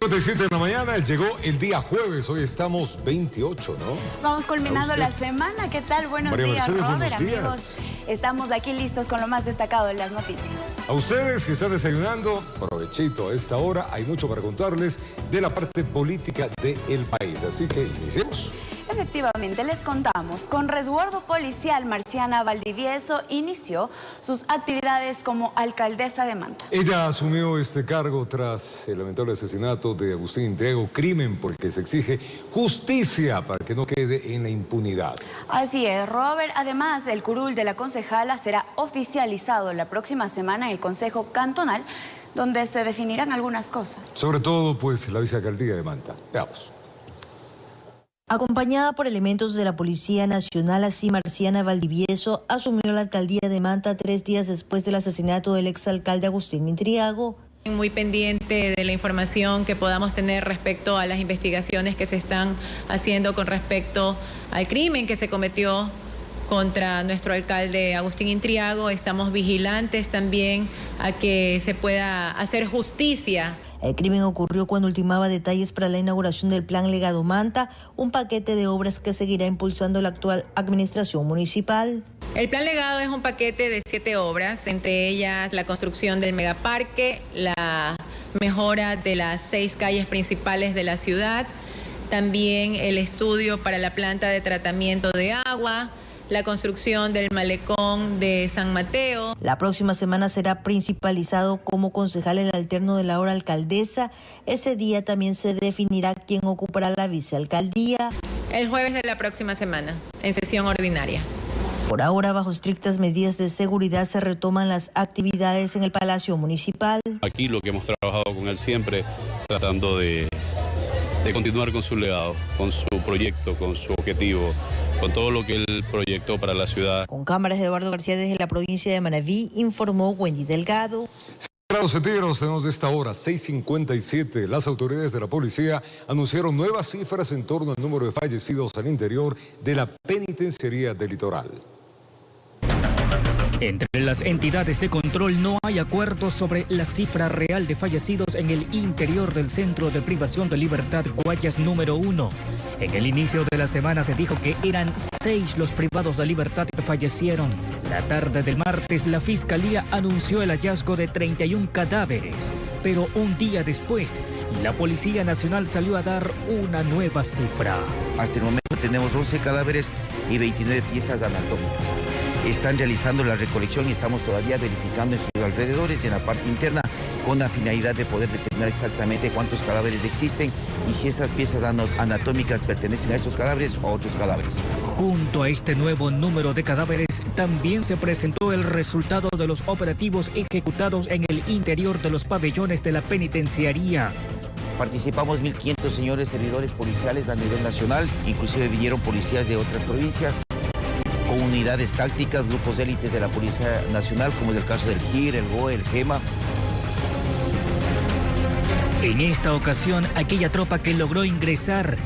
6:57 de la mañana, llegó el día jueves, hoy estamos 28, ¿no? Vamos culminando la semana, ¿qué tal? Buenos María días, Mercedes, Robert, buenos días. amigos. Estamos aquí listos con lo más destacado de las noticias. A ustedes que están desayunando, provechito a esta hora, hay mucho para contarles de la parte política del país, así que iniciemos. Efectivamente, les contamos, con resguardo policial, Marciana Valdivieso inició sus actividades como alcaldesa de Manta. Ella asumió este cargo tras el lamentable asesinato de Agustín Intriago, crimen por el que se exige justicia para que no quede en la impunidad. Así es, Robert. Además, el curul de la concejala será oficializado la próxima semana en el Consejo Cantonal, donde se definirán algunas cosas. Sobre todo, pues, la vicealcaldía de Manta. Veamos. Acompañada por elementos de la Policía Nacional, así Marciana Valdivieso asumió la alcaldía de Manta 3 días después del asesinato del exalcalde Agustín Intriago. Muy pendiente de la información que podamos tener respecto a las investigaciones que se están haciendo con respecto al crimen que se cometió contra nuestro alcalde Agustín Intriago. Estamos vigilantes también a que se pueda hacer justicia. El crimen ocurrió cuando ultimaba detalles para la inauguración del Plan Legado Manta, un paquete de obras que seguirá impulsando la actual administración municipal. El Plan Legado es un paquete de 7 obras, entre ellas la construcción del megaparque, la mejora de las 6 calles principales de la ciudad, también el estudio para la planta de tratamiento de agua, la construcción del malecón de San Mateo. La próxima semana será principalizado como concejal el alterno de la ahora alcaldesa. Ese día también se definirá quién ocupará la vicealcaldía. El jueves de la próxima semana, en sesión ordinaria. Por ahora, bajo estrictas medidas de seguridad, se retoman las actividades en el Palacio Municipal. Aquí lo que hemos trabajado con él siempre, tratando de continuar con su legado, con su proyecto, con su objetivo, con todo lo que él proyectó para la ciudad. Con cámaras de Eduardo García desde la provincia de Manabí, informó Wendy Delgado. Grados centígrados tenemos de esta hora, 6:57. Las autoridades de la policía anunciaron nuevas cifras en torno al número de fallecidos al interior de la penitenciaría del Litoral. Entre las entidades de control no hay acuerdo sobre la cifra real de fallecidos en el interior del Centro de Privación de Libertad Guayas número 1. En el inicio de la semana se dijo que eran 6 los privados de libertad que fallecieron. La tarde del martes, la Fiscalía anunció el hallazgo de 31 cadáveres. Pero un día después, la Policía Nacional salió a dar una nueva cifra. Hasta el momento tenemos 11 cadáveres y 29 piezas anatómicas. Están realizando la recolección y estamos todavía verificando en sus alrededores y en la parte interna con la finalidad de poder determinar exactamente cuántos cadáveres existen y si esas piezas anatómicas pertenecen a estos cadáveres o a otros cadáveres. Junto a este nuevo número de cadáveres, también se presentó el resultado de los operativos ejecutados en el interior de los pabellones de la penitenciaría. Participamos 1.500 señores servidores policiales a nivel nacional, inclusive vinieron policías de otras provincias, con unidades tácticas, grupos élites de la Policía Nacional, como es el caso del GIR, el GOE, el GEMA. En esta ocasión, aquella tropa que logró ingresar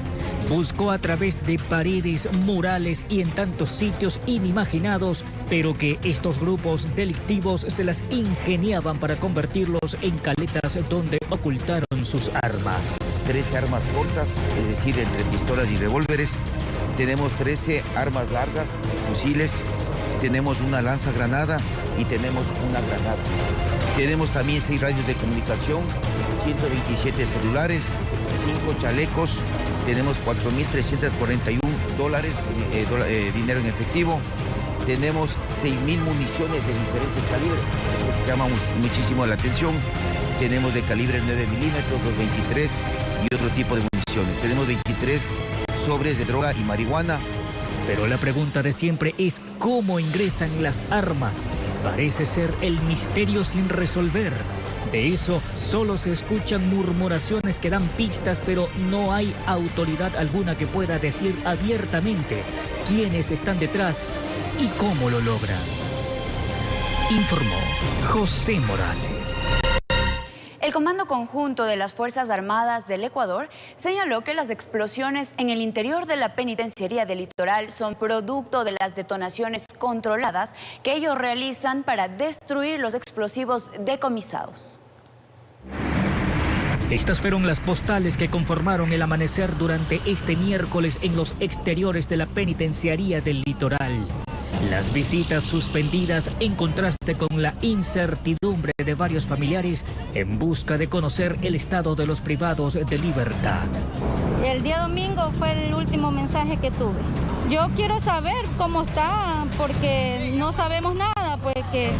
buscó a través de paredes, murales y en tantos sitios inimaginados, pero que estos grupos delictivos se las ingeniaban para convertirlos en caletas donde ocultaron sus armas. 13 armas cortas, es decir, entre pistolas y revólveres. Tenemos 13 armas largas, fusiles, tenemos una lanzagranada y tenemos una granada. Tenemos también 6 radios de comunicación, 127 celulares, 5 chalecos, tenemos $4.341 dinero en efectivo, tenemos 6.000 municiones de diferentes calibres, eso llama muchísimo la atención. Tenemos de calibre 9 milímetros, los 23 y otro tipo de municiones. Tenemos 23 sobres de droga y marihuana. Pero la pregunta de siempre es ¿cómo ingresan las armas? Parece ser el misterio sin resolver. De eso solo se escuchan murmuraciones que dan pistas, pero no hay autoridad alguna que pueda decir abiertamente quiénes están detrás y cómo lo logran. Informó José Morales. El Comando Conjunto de las Fuerzas Armadas del Ecuador señaló que las explosiones en el interior de la penitenciaría del Litoral son producto de las detonaciones controladas que ellos realizan para destruir los explosivos decomisados. Estas fueron las postales que conformaron el amanecer durante este miércoles en los exteriores de la penitenciaría del Litoral. Las visitas suspendidas en contraste con la incertidumbre de varios familiares en busca de conocer el estado de los privados de libertad. El día domingo fue el último mensaje que tuve. Yo quiero saber cómo está, porque no sabemos nada, pues que...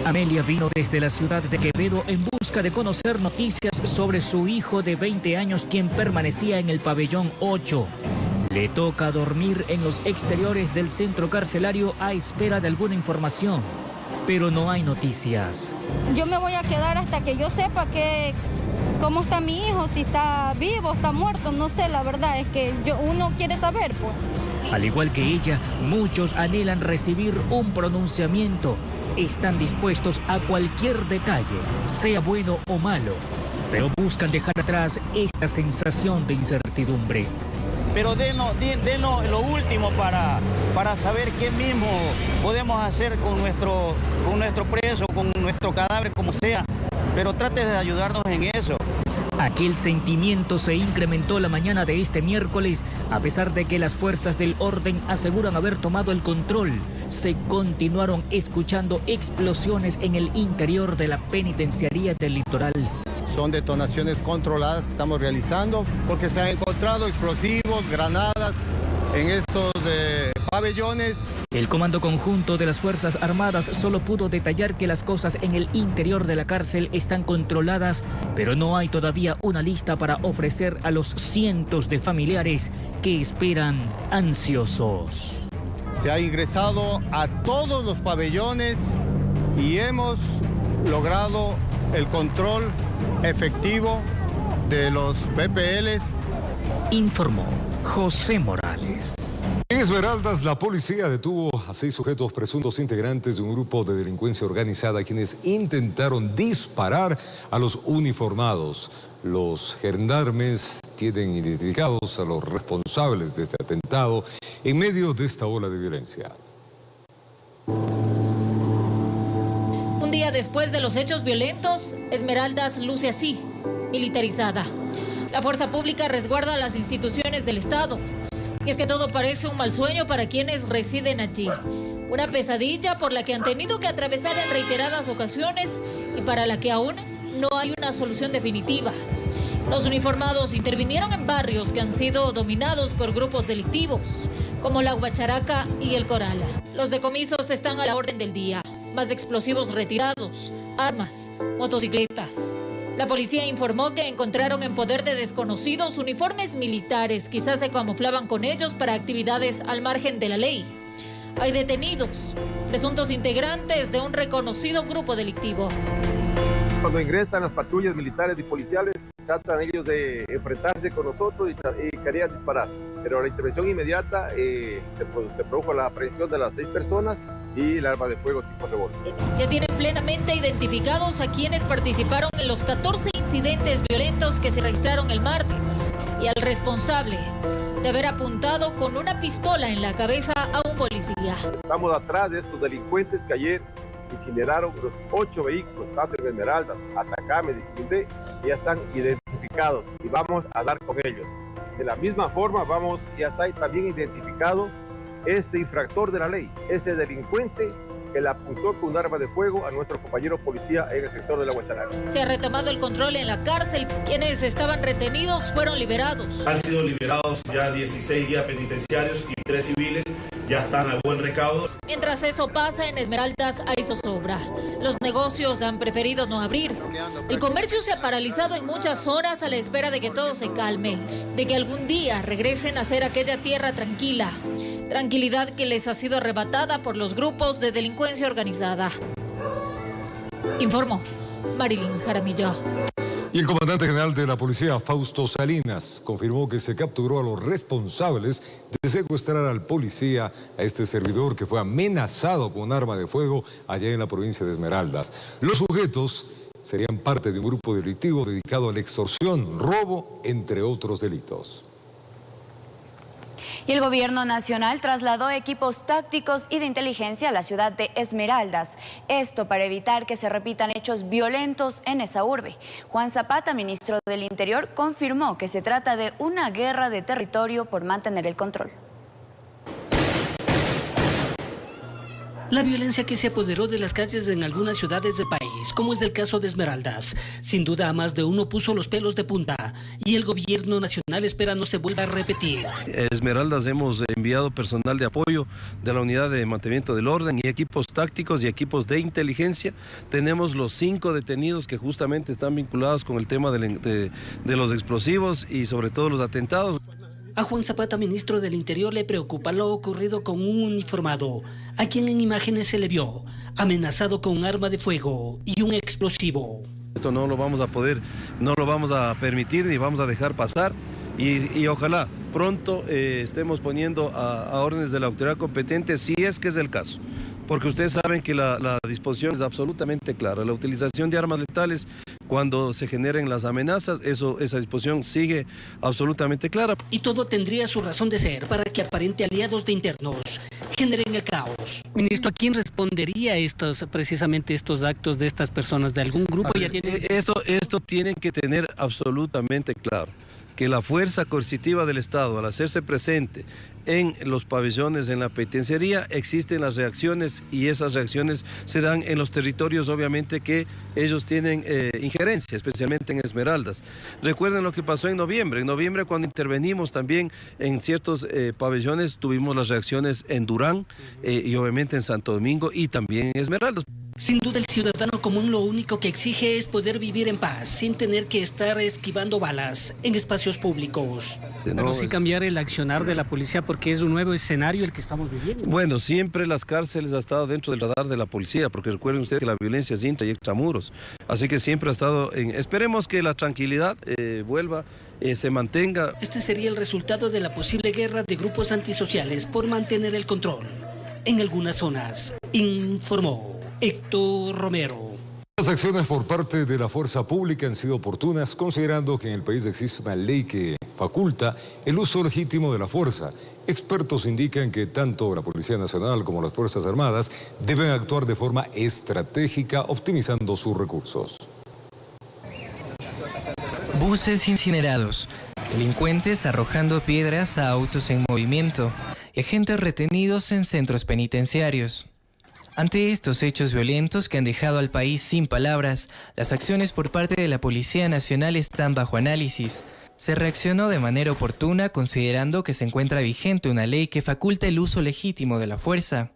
Amelia vino desde la ciudad de Quevedo en busca de conocer noticias sobre su hijo de 20 años, quien permanecía en el pabellón 8. Le toca dormir en los exteriores del centro carcelario a espera de alguna información, pero no hay noticias. Yo me voy a quedar hasta que yo sepa cómo está mi hijo, si está vivo, está muerto, no sé, la verdad es que uno quiere saber, pues. Al igual que ella, muchos anhelan recibir un pronunciamiento. Están dispuestos a cualquier detalle, sea bueno o malo, pero buscan dejar atrás esta sensación de incertidumbre. Pero denos lo último para saber qué mismo podemos hacer con nuestro preso, con nuestro cadáver, como sea, pero trate de ayudarnos en eso. Aquel sentimiento se incrementó la mañana de este miércoles, a pesar de que las fuerzas del orden aseguran haber tomado el control. Se continuaron escuchando explosiones en el interior de la penitenciaría del Litoral. Son detonaciones controladas que estamos realizando porque se han encontrado explosivos, granadas en estos pabellones. El Comando Conjunto de las Fuerzas Armadas solo pudo detallar que las cosas en el interior de la cárcel están controladas, pero no hay todavía una lista para ofrecer a los cientos de familiares que esperan ansiosos. Se ha ingresado a todos los pabellones y hemos logrado el control efectivo de los PPLs. Informó José Morales. En Esmeraldas, la policía detuvo a 6 sujetos presuntos integrantes de un grupo de delincuencia organizada quienes intentaron disparar a los uniformados. Los gendarmes tienen identificados a los responsables de este atentado en medio de esta ola de violencia. Un día después de los hechos violentos, Esmeraldas luce así, militarizada. La fuerza pública resguarda las instituciones del Estado. Y es que todo parece un mal sueño para quienes residen allí. Una pesadilla por la que han tenido que atravesar en reiteradas ocasiones y para la que aún no hay una solución definitiva. Los uniformados intervinieron en barrios que han sido dominados por grupos delictivos, como la Guacharaca y el Coral. Los decomisos están a la orden del día. Más explosivos retirados, armas, motocicletas. La policía informó que encontraron en poder de desconocidos uniformes militares. Quizás se camuflaban con ellos para actividades al margen de la ley. Hay detenidos, presuntos integrantes de un reconocido grupo delictivo. Cuando ingresan las patrullas militares y policiales, tratan ellos de enfrentarse con nosotros y querían disparar. Pero la intervención inmediata se produjo la aprehensión de las 6 personas y el arma de fuego tipo revólver. Ya tienen plenamente identificados a quienes participaron en los 14 incidentes violentos que se registraron el martes y al responsable de haber apuntado con una pistola en la cabeza a un policía. Estamos atrás de estos delincuentes que ayer incineraron los 8 vehículos, tanto en Esmeraldas, Atacama y Quindé, y ya están identificados y vamos a dar con ellos. De la misma forma ya está también identificado ese infractor de la ley, ese delincuente que le apuntó con un arma de fuego a nuestro compañero policía en el sector de la Guacharaca. Se ha retomado el control en la cárcel. Quienes estaban retenidos fueron liberados. Han sido liberados ya 16 guías penitenciarios y 3 civiles. Ya están a buen recaudo. Mientras eso pasa, en Esmeraldas hay zozobra. Los negocios han preferido no abrir. El comercio se ha paralizado en muchas horas a la espera de que todo se calme, de que algún día regresen a ser aquella tierra tranquila. Tranquilidad que les ha sido arrebatada por los grupos de delincuencia organizada. Informó Marilyn Jaramillo. Y el comandante general de la policía, Fausto Salinas, confirmó que se capturó a los responsables de secuestrar al policía, a este servidor que fue amenazado con un arma de fuego allá en la provincia de Esmeraldas. Los sujetos serían parte de un grupo delictivo dedicado a la extorsión, robo, entre otros delitos. Y el gobierno nacional trasladó equipos tácticos y de inteligencia a la ciudad de Esmeraldas. Esto para evitar que se repitan hechos violentos en esa urbe. Juan Zapata, ministro del Interior, confirmó que se trata de una guerra de territorio por mantener el control. La violencia que se apoderó de las calles en algunas ciudades del país, como es del caso de Esmeraldas, sin duda a más de uno puso los pelos de punta y el gobierno nacional espera no se vuelva a repetir. Esmeraldas hemos enviado personal de apoyo de la unidad de mantenimiento del orden y equipos tácticos y equipos de inteligencia. Tenemos los 5 detenidos que justamente están vinculados con el tema de los explosivos y sobre todo los atentados. A Juan Zapata, ministro del Interior, le preocupa lo ocurrido con un uniformado, a quien en imágenes se le vio amenazado con un arma de fuego y un explosivo. Esto no lo vamos a poder, no lo vamos a permitir ni vamos a dejar pasar y ojalá pronto estemos poniendo a órdenes de la autoridad competente si es que es el caso. Porque ustedes saben que la disposición es absolutamente clara. La utilización de armas letales cuando se generen las amenazas, esa disposición sigue absolutamente clara. Y todo tendría su razón de ser para que aparente aliados de internos generen el caos. Ministro, ¿a quién respondería precisamente estos actos de estas personas? ¿De algún grupo? Esto tienen que tener absolutamente claro, que la fuerza coercitiva del Estado, al hacerse presente en los pabellones, en la penitenciaría, existen las reacciones y esas reacciones se dan en los territorios, obviamente, que ellos tienen injerencia, especialmente en Esmeraldas. Recuerden lo que pasó en noviembre. En noviembre, cuando intervenimos también en ciertos pabellones, tuvimos las reacciones en Durán y obviamente en Santo Domingo y también en Esmeraldas. Sin duda el ciudadano común lo único que exige es poder vivir en paz, sin tener que estar esquivando balas en espacios públicos. Pero sí cambiar el accionar de la policía porque es un nuevo escenario el que estamos viviendo. Bueno, siempre las cárceles ha estado dentro del radar de la policía, porque recuerden ustedes que la violencia es intra y extramuros. Así que siempre ha estado en... Esperemos que la tranquilidad vuelva, se mantenga. Este sería el resultado de la posible guerra de grupos antisociales por mantener el control en algunas zonas, informó Héctor Romero. Las acciones por parte de la fuerza pública han sido oportunas, considerando que en el país existe una ley que faculta el uso legítimo de la fuerza. Expertos indican que tanto la Policía Nacional como las Fuerzas Armadas deben actuar de forma estratégica, optimizando sus recursos. Buses incinerados, delincuentes arrojando piedras a autos en movimiento y agentes retenidos en centros penitenciarios. Ante estos hechos violentos que han dejado al país sin palabras, las acciones por parte de la Policía Nacional están bajo análisis. Se reaccionó de manera oportuna considerando que se encuentra vigente una ley que faculta el uso legítimo de la fuerza.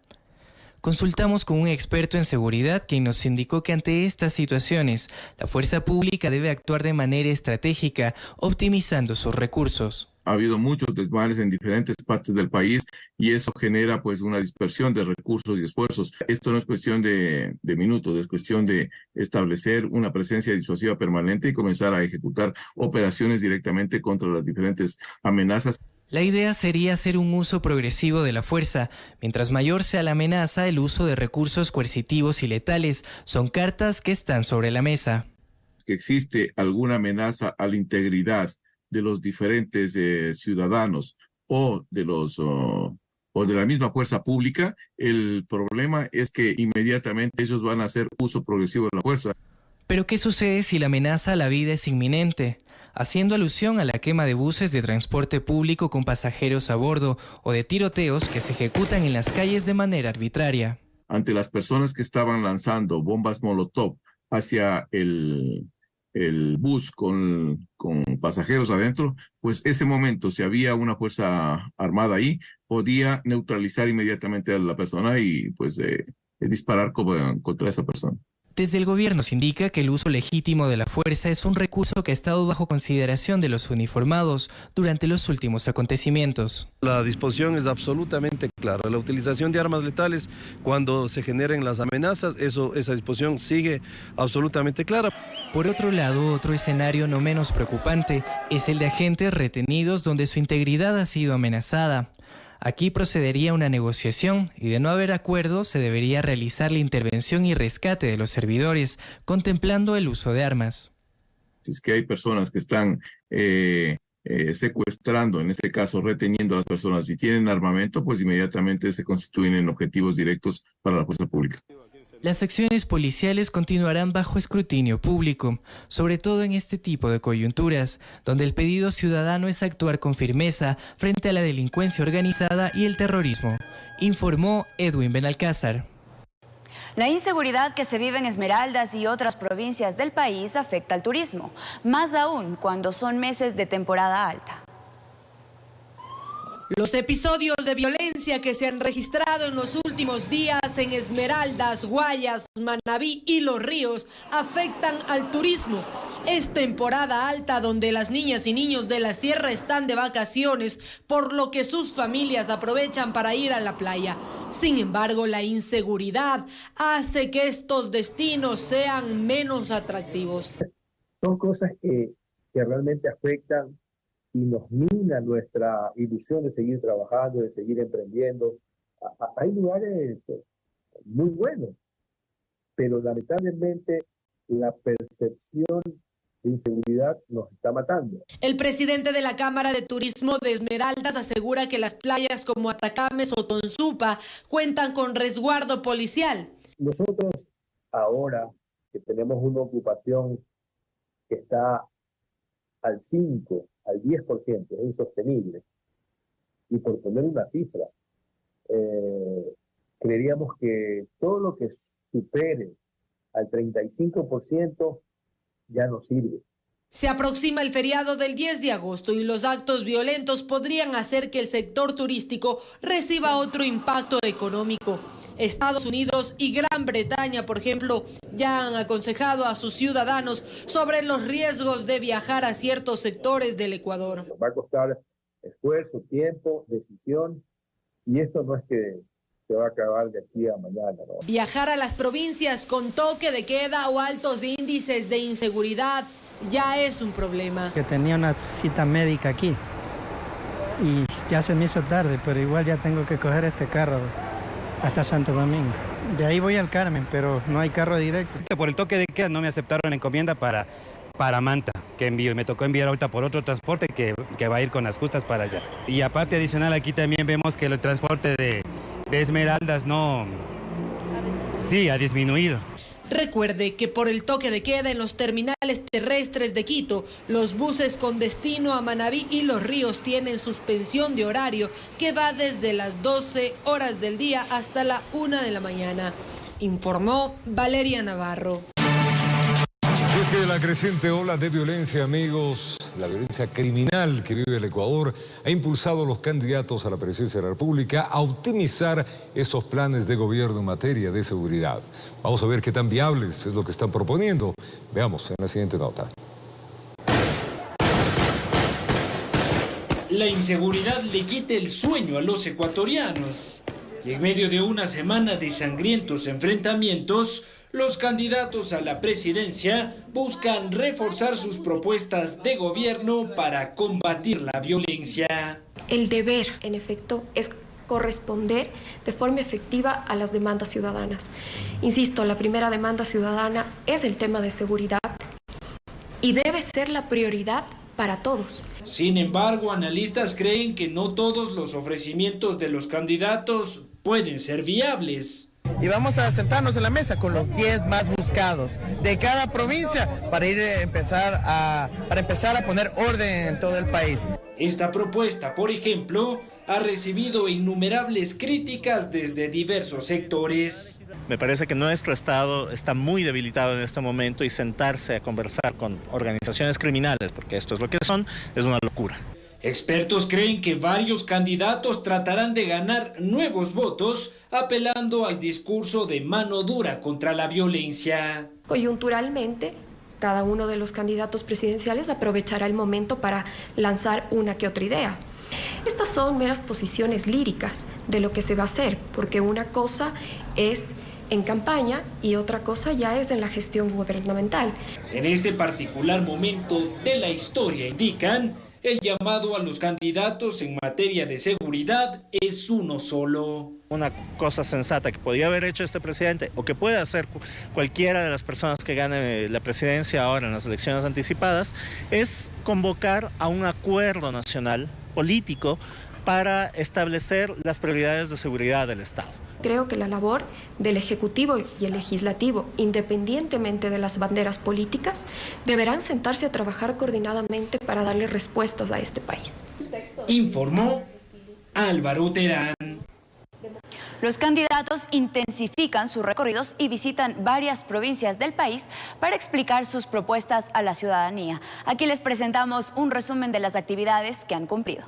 Consultamos con un experto en seguridad quien nos indicó que ante estas situaciones, la fuerza pública debe actuar de manera estratégica, optimizando sus recursos. Ha habido muchos desmanes en diferentes partes del país y eso genera pues una dispersión de recursos y esfuerzos. Esto no es cuestión de minutos, es cuestión de establecer una presencia disuasiva permanente y comenzar a ejecutar operaciones directamente contra las diferentes amenazas. La idea sería hacer un uso progresivo de la fuerza. Mientras mayor sea la amenaza, el uso de recursos coercitivos y letales son cartas que están sobre la mesa. Que existe alguna amenaza a la integridad de los diferentes ciudadanos o de la misma fuerza pública, el problema es que inmediatamente ellos van a hacer uso progresivo de la fuerza. Pero ¿qué sucede si la amenaza a la vida es inminente? Haciendo alusión a la quema de buses de transporte público con pasajeros a bordo o de tiroteos que se ejecutan en las calles de manera arbitraria. Ante las personas que estaban lanzando bombas molotov hacia el bus con pasajeros adentro, pues ese momento, si había una fuerza armada ahí, podía neutralizar inmediatamente a la persona y pues disparar contra esa persona. Desde el gobierno se indica que el uso legítimo de la fuerza es un recurso que ha estado bajo consideración de los uniformados durante los últimos acontecimientos. La disposición es absolutamente clara. La utilización de armas letales cuando se generen las amenazas, esa disposición sigue absolutamente clara. Por otro lado, otro escenario no menos preocupante es el de agentes retenidos donde su integridad ha sido amenazada. Aquí procedería una negociación y de no haber acuerdo se debería realizar la intervención y rescate de los servidores, contemplando el uso de armas. Es que hay personas que están secuestrando, en este caso reteniendo a las personas. Si tienen armamento, pues inmediatamente se constituyen en objetivos directos para la fuerza pública. Las acciones policiales continuarán bajo escrutinio público, sobre todo en este tipo de coyunturas, donde el pedido ciudadano es actuar con firmeza frente a la delincuencia organizada y el terrorismo, informó Edwin Benalcázar. La inseguridad que se vive en Esmeraldas y otras provincias del país afecta al turismo, más aún cuando son meses de temporada alta. Los episodios de violencia que se han registrado en los últimos días en Esmeraldas, Guayas, Manabí y Los Ríos afectan al turismo. Es temporada alta donde las niñas y niños de la sierra están de vacaciones, por lo que sus familias aprovechan para ir a la playa. Sin embargo, la inseguridad hace que estos destinos sean menos atractivos. Son cosas que realmente afectan y nos mina nuestra ilusión de seguir trabajando, de seguir emprendiendo. Hay lugares muy buenos, pero lamentablemente la percepción de inseguridad nos está matando. El presidente de la Cámara de Turismo de Esmeraldas asegura que las playas como Atacames o Tonsupa cuentan con resguardo policial. Nosotros ahora que tenemos una ocupación que está al 5, al 10%, es insostenible. Y por poner una cifra, creeríamos que todo lo que supere al 35% ya no sirve. Se aproxima el feriado del 10 de agosto y los actos violentos podrían hacer que el sector turístico reciba otro impacto económico. Estados Unidos y Gran Bretaña, por ejemplo, ya han aconsejado a sus ciudadanos sobre los riesgos de viajar a ciertos sectores del Ecuador. Va a costar esfuerzo, tiempo, decisión, y esto no es que se va a acabar de aquí a mañana, ¿no? Viajar a las provincias con toque de queda o altos índices de inseguridad ya es un problema. Que tenía una cita médica aquí y ya se me hizo tarde, pero igual ya tengo que coger este carro hasta Santo Domingo. De ahí voy al Carmen, pero no hay carro directo. Por el toque de queda no me aceptaron la encomienda para Manta, que envío, y me tocó enviar ahorita por otro transporte que va a ir con las justas para allá. Y aparte adicional aquí también vemos que el transporte de Esmeraldas ha disminuido. Recuerde que por el toque de queda en los terminales terrestres de Quito, los buses con destino a Manabí y Los Ríos tienen suspensión de horario que va desde las 12 horas del día hasta la 1 de la mañana, informó Valeria Navarro. Es que la creciente ola de violencia, amigos, la violencia criminal que vive el Ecuador, ha impulsado a los candidatos a la presidencia de la República a optimizar esos planes de gobierno en materia de seguridad. Vamos a ver qué tan viables es lo que están proponiendo. Veamos en la siguiente nota. La inseguridad le quita el sueño a los ecuatorianos. Y en medio de una semana de sangrientos enfrentamientos, los candidatos a la presidencia buscan reforzar sus propuestas de gobierno para combatir la violencia. El deber, en efecto, es corresponder de forma efectiva a las demandas ciudadanas. Insisto, la primera demanda ciudadana es el tema de seguridad y debe ser la prioridad para todos. Sin embargo, analistas creen que no todos los ofrecimientos de los candidatos pueden ser viables. Y vamos a sentarnos en la mesa con los 10 más buscados de cada provincia para empezar a poner orden en todo el país. Esta propuesta, por ejemplo, ha recibido innumerables críticas desde diversos sectores. Me parece que nuestro Estado está muy debilitado en este momento y sentarse a conversar con organizaciones criminales, porque esto es lo que son, es una locura. Expertos creen que varios candidatos tratarán de ganar nuevos votos apelando al discurso de mano dura contra la violencia. Coyunturalmente, cada uno de los candidatos presidenciales aprovechará el momento para lanzar una que otra idea. Estas son meras posiciones líricas de lo que se va a hacer, porque una cosa es en campaña y otra cosa ya es en la gestión gubernamental. En este particular momento de la historia, indican, el llamado a los candidatos en materia de seguridad es uno solo. Una cosa sensata que podía haber hecho este presidente o que puede hacer cualquiera de las personas que gane la presidencia ahora en las elecciones anticipadas es convocar a un acuerdo nacional político para establecer las prioridades de seguridad del Estado. Creo que la labor del Ejecutivo y el Legislativo, independientemente de las banderas políticas, deberán sentarse a trabajar coordinadamente para darle respuestas a este país. Informó Álvaro Terán. Los candidatos intensifican sus recorridos y visitan varias provincias del país para explicar sus propuestas a la ciudadanía. Aquí les presentamos un resumen de las actividades que han cumplido.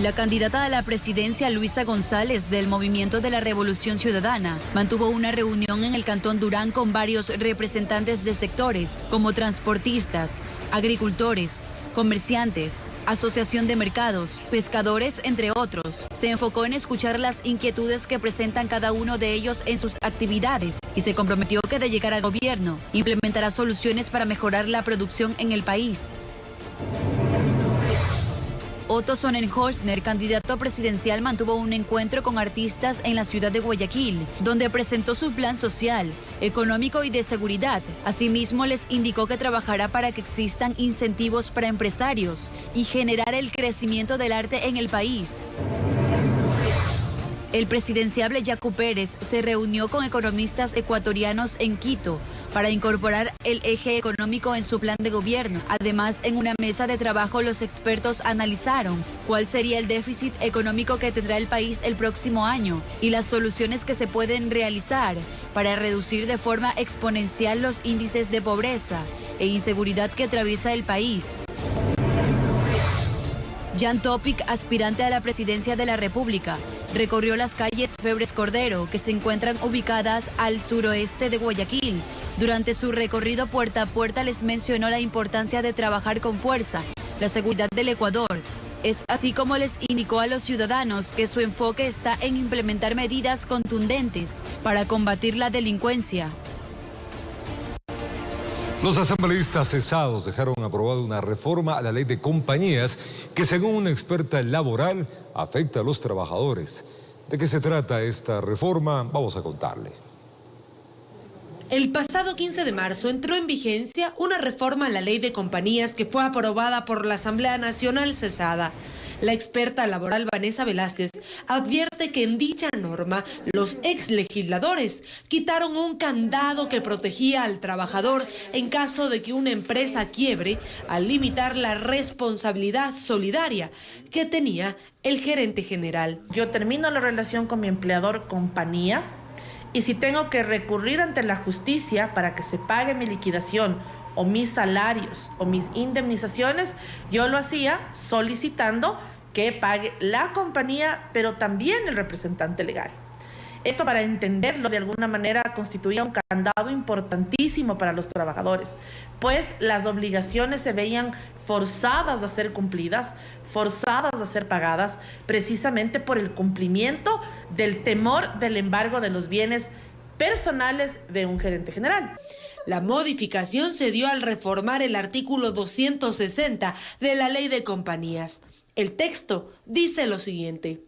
La candidata a la presidencia, Luisa González, del Movimiento de la Revolución Ciudadana, mantuvo una reunión en el Cantón Durán con varios representantes de sectores como transportistas, agricultores, comerciantes, asociación de mercados, pescadores, entre otros. Se enfocó en escuchar las inquietudes que presentan cada uno de ellos en sus actividades y se comprometió que de llegar al gobierno implementará soluciones para mejorar la producción en el país. Otto Sonnenholzner, candidato presidencial, mantuvo un encuentro con artistas en la ciudad de Guayaquil, donde presentó su plan social, económico y de seguridad. Asimismo, les indicó que trabajará para que existan incentivos para empresarios y generar el crecimiento del arte en el país. El presidenciable Yacu Pérez se reunió con economistas ecuatorianos en Quito para incorporar el eje económico en su plan de gobierno. Además, en una mesa de trabajo los expertos analizaron cuál sería el déficit económico que tendrá el país el próximo año y las soluciones que se pueden realizar para reducir de forma exponencial los índices de pobreza e inseguridad que atraviesa el país. Jan Topic, aspirante a la presidencia de la República, recorrió las calles Febres Cordero, que se encuentran ubicadas al suroeste de Guayaquil. Durante su recorrido puerta a puerta les mencionó la importancia de trabajar con fuerza la seguridad del Ecuador. Es así como les indicó a los ciudadanos que su enfoque está en implementar medidas contundentes para combatir la delincuencia. Los asambleístas cesados dejaron aprobada una reforma a la ley de compañías que, según una experta laboral, afecta a los trabajadores. ¿De qué se trata esta reforma? Vamos a contarle. El pasado 15 de marzo entró en vigencia una reforma a la ley de compañías que fue aprobada por la Asamblea Nacional cesada. La experta laboral Vanessa Velázquez advierte que en dicha norma los ex legisladores quitaron un candado que protegía al trabajador en caso de que una empresa quiebre al limitar la responsabilidad solidaria que tenía el gerente general. Yo termino la relación con mi empleador compañía y si tengo que recurrir ante la justicia para que se pague mi liquidación o mis salarios o mis indemnizaciones, yo lo hacía solicitando que pague la compañía, pero también el representante legal. Esto, para entenderlo de alguna manera, constituía un candado importantísimo para los trabajadores, pues las obligaciones se veían forzadas a ser cumplidas, forzadas a ser pagadas, precisamente por el cumplimiento del temor del embargo de los bienes personales de un gerente general. La modificación se dio al reformar el artículo 260 de la Ley de Compañías. El texto dice lo siguiente: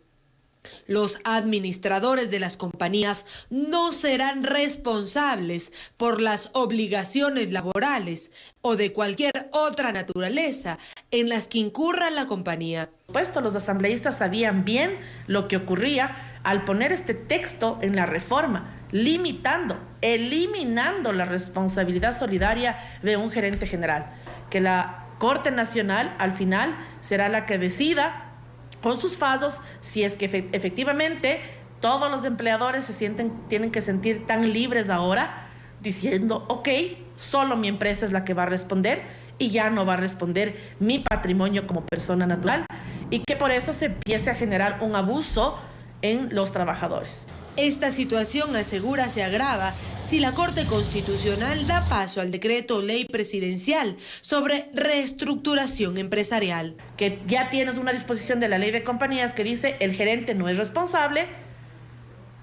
los administradores de las compañías no serán responsables por las obligaciones laborales o de cualquier otra naturaleza en las que incurra la compañía. Puesto, los asambleístas sabían bien lo que ocurría al poner este texto en la reforma, limitando, eliminando la responsabilidad solidaria de un gerente general, que la Corte Nacional al final será la que decida con sus fallos si es que efectivamente todos los empleadores tienen que sentir tan libres ahora, diciendo, ok, solo mi empresa es la que va a responder y ya no va a responder mi patrimonio como persona natural, y que por eso se empiece a generar un abuso en los trabajadores. Esta situación, asegura, se agrava si la Corte Constitucional da paso al decreto ley presidencial sobre reestructuración empresarial. Que ya tienes una disposición de la ley de compañías que dice el gerente no es responsable,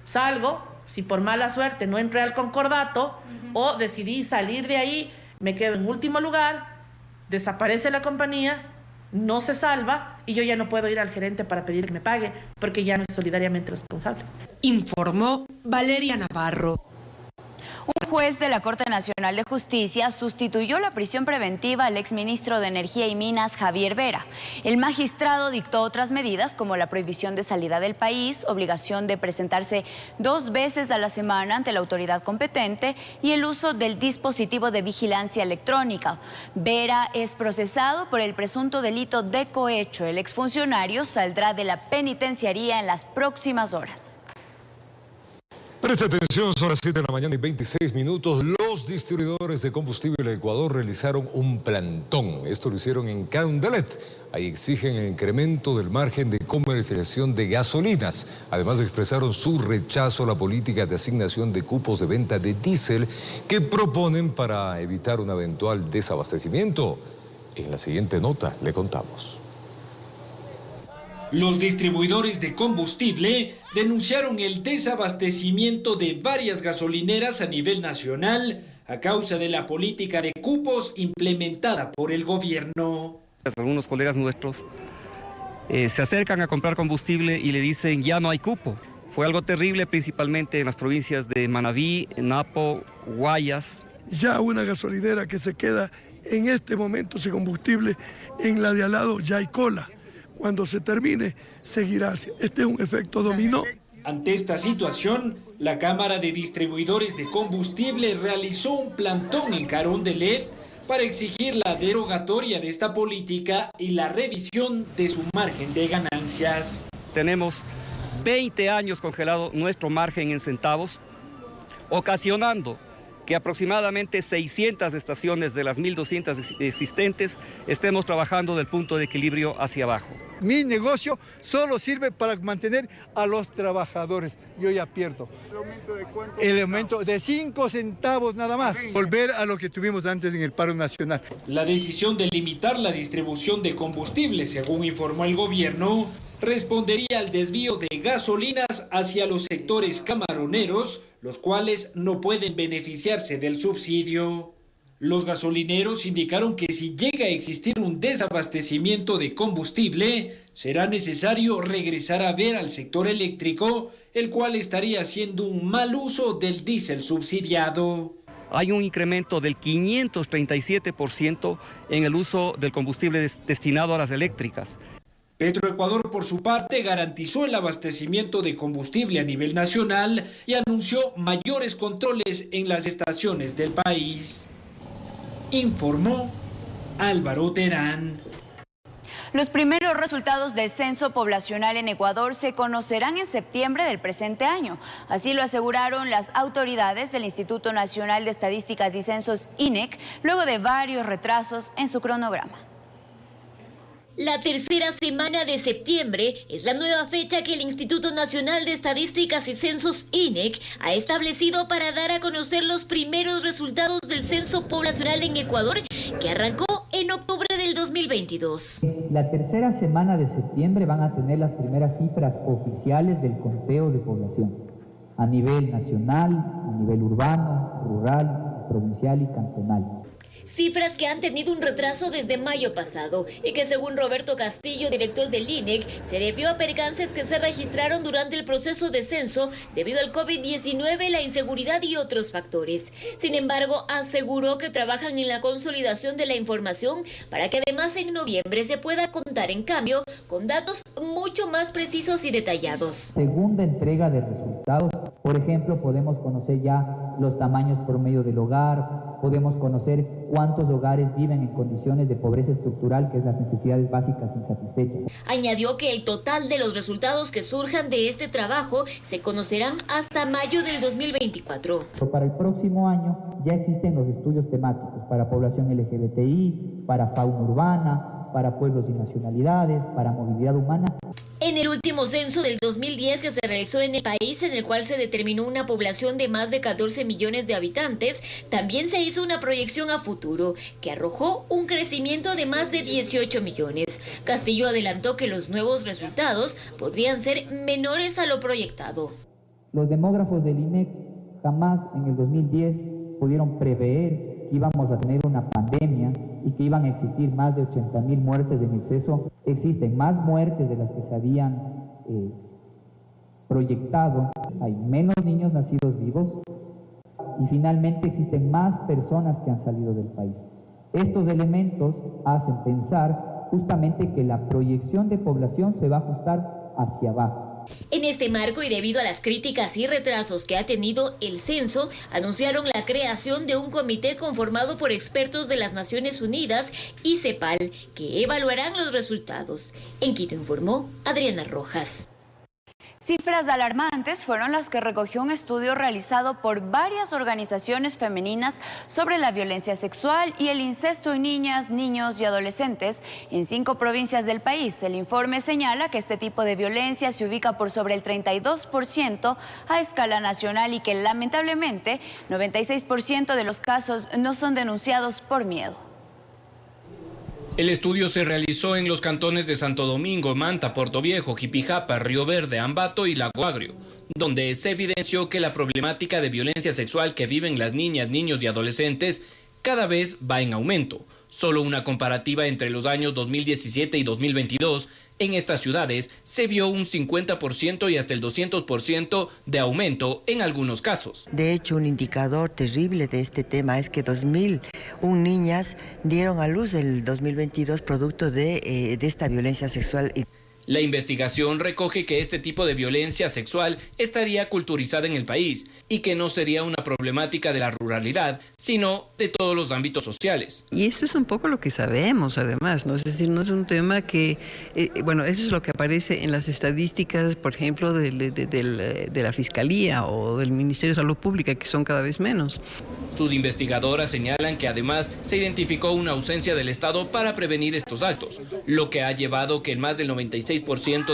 salgo, si por mala suerte no entré al concordato o decidí salir de ahí, me quedo en último lugar, desaparece la compañía, no se salva y yo ya no puedo ir al gerente para pedir que me pague porque ya no es solidariamente responsable. Informó Valeria Navarro. Un juez de la Corte Nacional de Justicia sustituyó la prisión preventiva al exministro de Energía y Minas, Javier Vera. El magistrado dictó otras medidas como la prohibición de salida del país, obligación de presentarse 2 veces a la semana ante la autoridad competente y el uso del dispositivo de vigilancia electrónica. Vera es procesado por el presunto delito de cohecho. El exfuncionario saldrá de la penitenciaría en las próximas horas. Presta atención, son las 7 de la mañana y 26 minutos. Los distribuidores de combustible de Ecuador realizaron un plantón. Esto lo hicieron en Carondelet. Ahí exigen el incremento del margen de comercialización de gasolinas. Además expresaron su rechazo a la política de asignación de cupos de venta de diésel que proponen para evitar un eventual desabastecimiento. En la siguiente nota le contamos. Los distribuidores de combustible denunciaron el desabastecimiento de varias gasolineras a nivel nacional a causa de la política de cupos implementada por el gobierno. Algunos colegas nuestros se acercan a comprar combustible y le dicen ya no hay cupo. Fue algo terrible, principalmente en las provincias de Manabí, Napo, Guayas. Ya una gasolinera que se queda en este momento sin combustible, en la de al lado ya hay cola. Cuando se termine, seguirá así. Este es un efecto dominó. Ante esta situación, la Cámara de Distribuidores de Combustible realizó un plantón en Carondelet para exigir la derogatoria de esta política y la revisión de su margen de ganancias. Tenemos 20 años congelado nuestro margen en centavos, ocasionando que aproximadamente 600 estaciones de las 1.200 existentes estemos trabajando del punto de equilibrio hacia abajo. Mi negocio solo sirve para mantener a los trabajadores. Yo ya pierdo. ¿El aumento de cuánto? El aumento de 5 centavos nada más. Volver a lo que tuvimos antes en el paro nacional. La decisión de limitar la distribución de combustible, según informó el gobierno, respondería al desvío de gasolinas hacia los sectores camaroneros, los cuales no pueden beneficiarse del subsidio. Los gasolineros indicaron que si llega a existir un desabastecimiento de combustible, será necesario regresar a ver al sector eléctrico, el cual estaría haciendo un mal uso del diésel subsidiado. Hay un incremento del 537% en el uso del combustible destinado a las eléctricas. Petroecuador, por su parte, garantizó el abastecimiento de combustible a nivel nacional y anunció mayores controles en las estaciones del país. Informó Álvaro Terán. Los primeros resultados del censo poblacional en Ecuador se conocerán en septiembre del presente año. Así lo aseguraron las autoridades del Instituto Nacional de Estadísticas y Censos, INEC, luego de varios retrasos en su cronograma. La tercera semana de septiembre es la nueva fecha que el Instituto Nacional de Estadísticas y Censos, INEC, ha establecido para dar a conocer los primeros resultados del censo poblacional en Ecuador, que arrancó en octubre del 2022. La tercera semana de septiembre van a tener las primeras cifras oficiales del conteo de población, a nivel nacional, a nivel urbano, rural, provincial y cantonal. Cifras que han tenido un retraso desde mayo pasado y que, según Roberto Castillo, director del INEC, se debió a percances que se registraron durante el proceso de censo debido al COVID-19, la inseguridad y otros factores. Sin embargo, aseguró que trabajan en la consolidación de la información para que además en noviembre se pueda contar, en cambio, con datos mucho más precisos y detallados. Segunda entrega de resultados, por ejemplo, podemos conocer ya los tamaños promedio del hogar, podemos conocer cuántos hogares viven en condiciones de pobreza estructural, que es las necesidades básicas insatisfechas. Añadió que el total de los resultados que surjan de este trabajo se conocerán hasta mayo del 2024. Para el próximo año ya existen los estudios temáticos para población LGBTI, para fauna urbana, para pueblos y nacionalidades, para movilidad humana. En el último censo del 2010 que se realizó en el país, en el cual se determinó una población de más de 14 millones de habitantes, también se hizo una proyección a futuro que arrojó un crecimiento de más de 18 millones. Castillo adelantó que los nuevos resultados podrían ser menores a lo proyectado. Los demógrafos del INEC jamás en el 2010 pudieron prever que íbamos a tener una pandemia y que iban a existir más de 80.000 muertes en exceso. Existen más muertes de las que se habían proyectado, hay menos niños nacidos vivos y finalmente existen más personas que han salido del país. Estos elementos hacen pensar justamente que la proyección de población se va a ajustar hacia abajo. En este marco y debido a las críticas y retrasos que ha tenido el censo, anunciaron la creación de un comité conformado por expertos de las Naciones Unidas y CEPAL, que evaluarán los resultados. En Quito informó Adriana Rojas. Cifras alarmantes fueron las que recogió un estudio realizado por varias organizaciones femeninas sobre la violencia sexual y el incesto en niñas, niños y adolescentes en 5 provincias del país. El informe señala que este tipo de violencia se ubica por sobre el 32% a escala nacional y que lamentablemente 96% de los casos no son denunciados por miedo. El estudio se realizó en los cantones de Santo Domingo, Manta, Portoviejo, Jipijapa, Río Verde, Ambato y Lago Agrio, donde se evidenció que la problemática de violencia sexual que viven las niñas, niños y adolescentes cada vez va en aumento. Solo una comparativa entre los años 2017 y 2022, en estas ciudades se vio un 50% y hasta el 200% de aumento en algunos casos. De hecho, un indicador terrible de este tema es que 2.001 niñas dieron a luz en el 2022 producto de esta violencia sexual. La investigación recoge que este tipo de violencia sexual estaría culturizada en el país y que no sería una problemática de la ruralidad, sino de todos los ámbitos sociales. Y esto es un poco lo que sabemos además, ¿no? Es decir, no es un tema que, bueno, eso es lo que aparece en las estadísticas, por ejemplo, de la Fiscalía o del Ministerio de Salud Pública, que son cada vez menos. Sus investigadoras señalan que además se identificó una ausencia del Estado para prevenir estos actos, lo que ha llevado que en más del 96%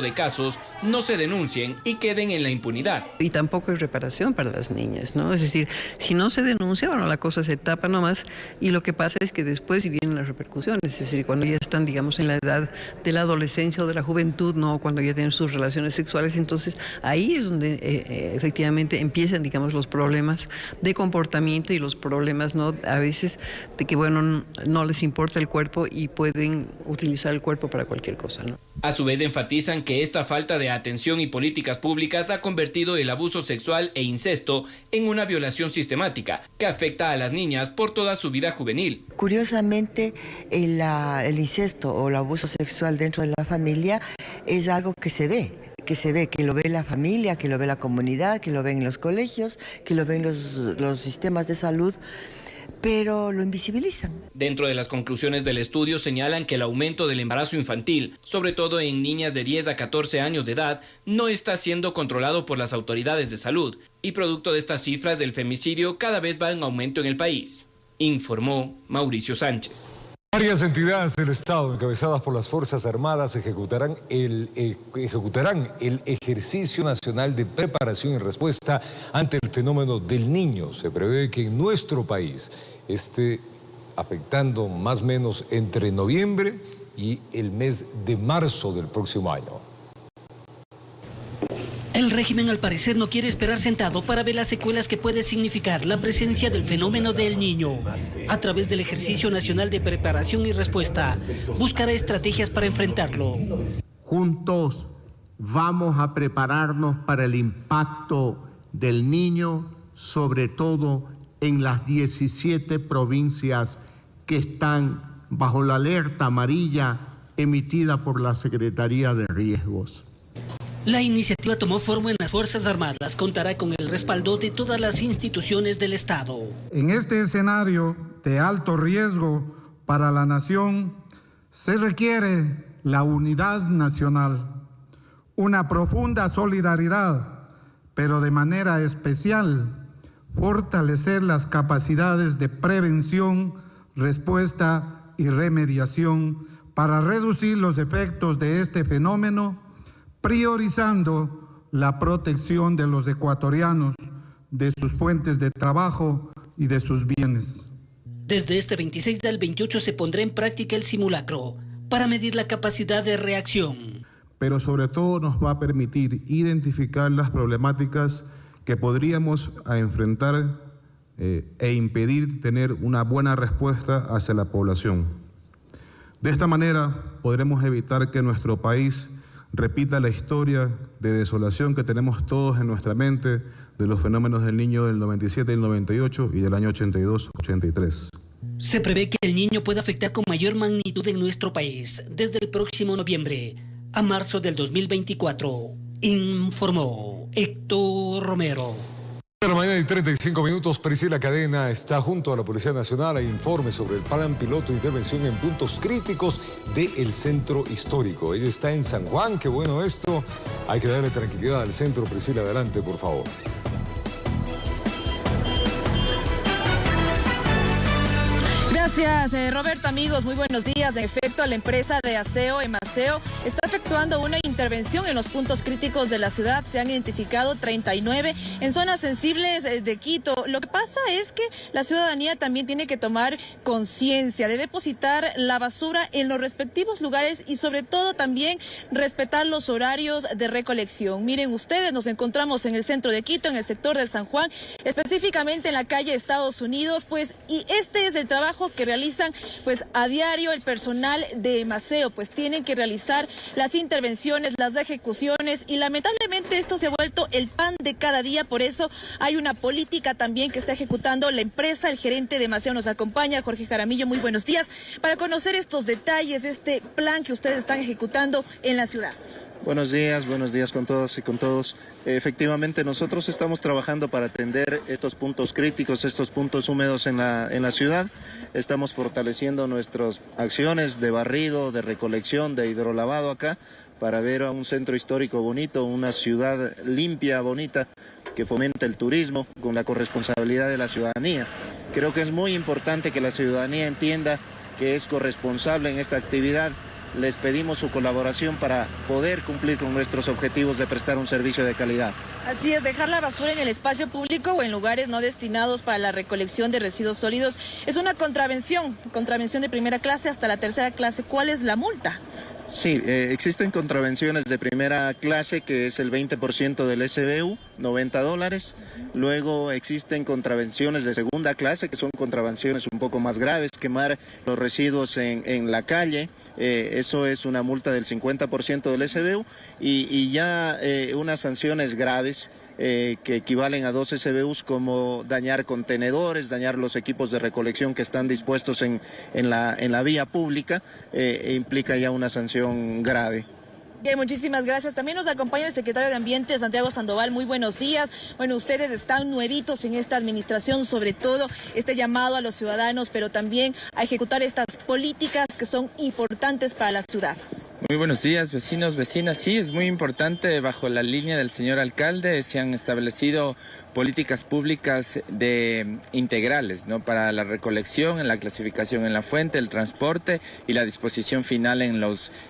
de casos no se denuncien y queden en la impunidad. Y tampoco hay reparación para las niñas, ¿no? Es decir, si no se denuncia, bueno, la cosa se tapa nomás y lo que pasa es que después vienen las repercusiones, es decir, cuando ya están, digamos, en la edad de la adolescencia o de la juventud, ¿no? Cuando ya tienen sus relaciones sexuales, entonces ahí es donde efectivamente empiezan, digamos, los problemas de comportamiento y los problemas, ¿no? A veces de que, bueno, no les importa el cuerpo y pueden utilizar el cuerpo para cualquier cosa, ¿no? A su vez enfatizan que esta falta de atención y políticas públicas ha convertido el abuso sexual e incesto en una violación sistemática que afecta a las niñas por toda su vida juvenil. Curiosamente, el incesto o el abuso sexual dentro de la familia es algo que se ve, que lo ve la familia, que lo ve la comunidad, que lo ven en los colegios, que lo ven los sistemas de salud, pero lo invisibilizan. Dentro de las conclusiones del estudio señalan que el aumento del embarazo infantil, sobre todo en niñas de 10 a 14 años de edad, no está siendo controlado por las autoridades de salud y producto de estas cifras el femicidio cada vez va en aumento en el país, informó Mauricio Sánchez. Varias entidades del Estado encabezadas por las Fuerzas Armadas ejecutarán el Ejercicio Nacional de Preparación y Respuesta ante el fenómeno del Niño. Se prevé que en nuestro país esté afectando más o menos entre noviembre y el mes de marzo del próximo año. El régimen al parecer no quiere esperar sentado para ver las secuelas que puede significar la presencia del fenómeno del Niño. A través del Ejercicio Nacional de Preparación y Respuesta, buscará estrategias para enfrentarlo. Juntos vamos a prepararnos para el impacto del Niño, sobre todo en las 17 provincias que están bajo la alerta amarilla emitida por la Secretaría de Riesgos. La iniciativa tomó forma en las Fuerzas Armadas, contará con el respaldo de todas las instituciones del Estado. En este escenario de alto riesgo para la nación, se requiere la unidad nacional, una profunda solidaridad, pero de manera especial, fortalecer las capacidades de prevención, respuesta y remediación para reducir los efectos de este fenómeno, priorizando la protección de los ecuatorianos, de sus fuentes de trabajo y de sus bienes. Desde este 26 al 28 se pondrá en práctica el simulacro para medir la capacidad de reacción. Pero sobre todo nos va a permitir identificar las problemáticas que podríamos enfrentar e impedir tener una buena respuesta hacia la población. De esta manera podremos evitar que nuestro país repita la historia de desolación que tenemos todos en nuestra mente de los fenómenos del Niño del 97 y el 98 y del año 82-83. Se prevé que el Niño pueda afectar con mayor magnitud en nuestro país desde el próximo noviembre a marzo del 2024, informó Héctor Romero. De la mañana y 35 minutos, Priscila Cadena está junto a la Policía Nacional a informe sobre el plan piloto de intervención en puntos críticos del centro histórico. Ella está en San Juan, qué bueno esto. Hay que darle tranquilidad al centro. Priscila, adelante, por favor. Gracias, Roberto. Amigos, muy buenos días. En efecto, la empresa de aseo Emaceo está efectuando una intervención en los puntos críticos de la ciudad. Se han identificado 39 en zonas sensibles de Quito. Lo que pasa es que la ciudadanía también tiene que tomar conciencia de depositar la basura en los respectivos lugares y sobre todo también respetar los horarios de recolección. Miren ustedes, nos encontramos en el centro de Quito, en el sector de San Juan, específicamente en la calle Estados Unidos, pues, y este es el trabajo que realizan pues a diario el personal de Emaceo, pues tienen que realizar las intervenciones, las ejecuciones y lamentablemente esto se ha vuelto el pan de cada día. Por eso hay una política también que está ejecutando la empresa. El gerente de Emaceo nos acompaña, Jorge Jaramillo. Muy buenos días, para conocer estos detalles de este plan que ustedes están ejecutando en la ciudad. Buenos días con todas y con todos. Efectivamente, nosotros estamos trabajando para atender estos puntos críticos, estos puntos húmedos en la ciudad. Estamos fortaleciendo nuestras acciones de barrido, de recolección, de hidrolavado acá, para ver a un centro histórico bonito, una ciudad limpia, bonita, que fomente el turismo con la corresponsabilidad de la ciudadanía. Creo que es muy importante que la ciudadanía entienda que es corresponsable en esta actividad. Les pedimos su colaboración para poder cumplir con nuestros objetivos de prestar un servicio de calidad. Así es, dejar la basura en el espacio público o en lugares no destinados para la recolección de residuos sólidos es una contravención de primera clase hasta la tercera clase. ¿Cuál es la multa? Sí, existen contravenciones de primera clase, que es el 20% del SBU, $90. Luego existen contravenciones de segunda clase, que son contravenciones un poco más graves, quemar los residuos en la calle. Eso es una multa del 50% del SBU y ya unas sanciones graves que equivalen a 2 SBUs, como dañar contenedores, dañar los equipos de recolección que están dispuestos en la vía pública, implica ya una sanción grave. Bien, muchísimas gracias. También nos acompaña el secretario de Ambiente, Santiago Sandoval. Muy buenos días. Bueno, ustedes están nuevitos en esta administración, sobre todo este llamado a los ciudadanos, pero también a ejecutar estas políticas que son importantes para la ciudad. Muy buenos días, vecinos, vecinas. Sí, es muy importante. Bajo la línea del señor alcalde se han establecido políticas públicas integrales, ¿no? Para la recolección, en la clasificación en la fuente, el transporte y la disposición final en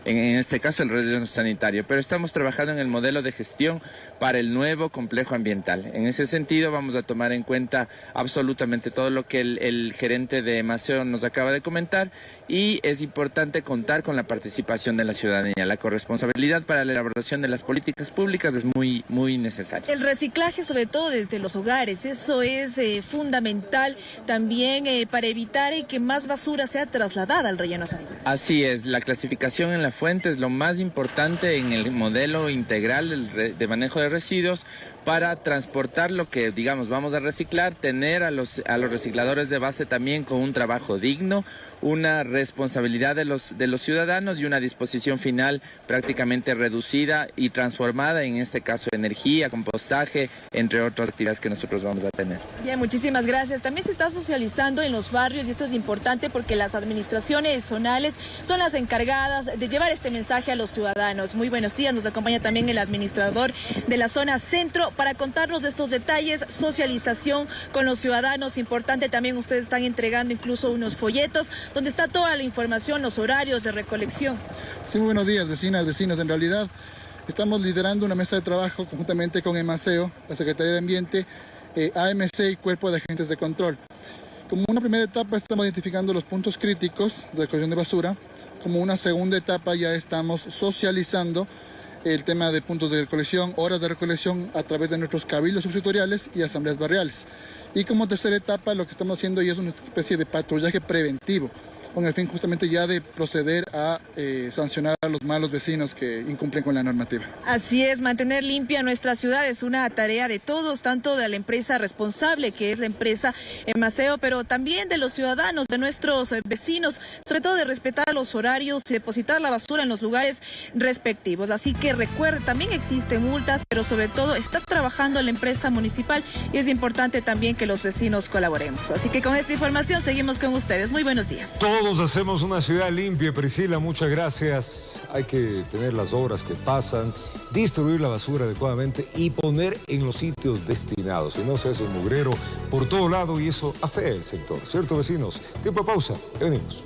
este caso el relleno sanitario. Pero estamos trabajando en el modelo de gestión para el nuevo complejo ambiental. En ese sentido vamos a tomar en cuenta absolutamente todo lo que el gerente de Emaceo nos acaba de comentar, y es importante contar con la participación de la ciudadanía. La corresponsabilidad para la elaboración de las políticas públicas es muy, muy necesaria. El reciclaje, sobre todo desde los hogares, eso es fundamental también para evitar que más basura sea trasladada al relleno sanitario. Así es, la clasificación en la fuente es lo más importante en el modelo integral de manejo de residuos, para transportar lo que, digamos, vamos a reciclar, tener a los recicladores de base también con un trabajo digno, una responsabilidad de los ciudadanos y una disposición final prácticamente reducida y transformada, en este caso energía, compostaje, entre otras actividades que nosotros vamos a tener. Bien, muchísimas gracias. También se está socializando en los barrios, y esto es importante porque las administraciones zonales son las encargadas de llevar este mensaje a los ciudadanos. Muy buenos días, nos acompaña también el administrador de la zona centro para contarnos de estos detalles, socialización con los ciudadanos. Importante también, ustedes están entregando incluso unos folletos donde está toda la información, los horarios de recolección. Sí, muy buenos días, vecinas, vecinos. En realidad estamos liderando una mesa de trabajo conjuntamente con Emaceo, la Secretaría de Ambiente, AMC y Cuerpo de Agentes de Control. Como una primera etapa estamos identificando los puntos críticos de recolección de basura. Como una segunda etapa ya estamos socializando el tema de puntos de recolección, horas de recolección a través de nuestros cabildos subsectoriales y asambleas barriales. Y como tercera etapa lo que estamos haciendo ya es una especie de patrullaje preventivo. con el fin justamente ya de proceder a sancionar a los malos vecinos que incumplen con la normativa. Así es, mantener limpia nuestra ciudad es una tarea de todos, tanto de la empresa responsable, que es la empresa Emaseo, pero también de los ciudadanos, de nuestros vecinos, sobre todo de respetar los horarios y depositar la basura en los lugares respectivos. Así que recuerde, también existen multas, pero sobre todo está trabajando la empresa municipal y es importante también que los vecinos colaboremos. Así que con esta información seguimos con ustedes. Muy buenos días. Todos hacemos una ciudad limpia, Priscila, muchas gracias. Hay que tener las obras que pasan, distribuir la basura adecuadamente y poner en los sitios destinados. Si no, se hace un mugrero por todo lado y eso afea el sector. ¿Cierto, vecinos? Tiempo de pausa, ya venimos.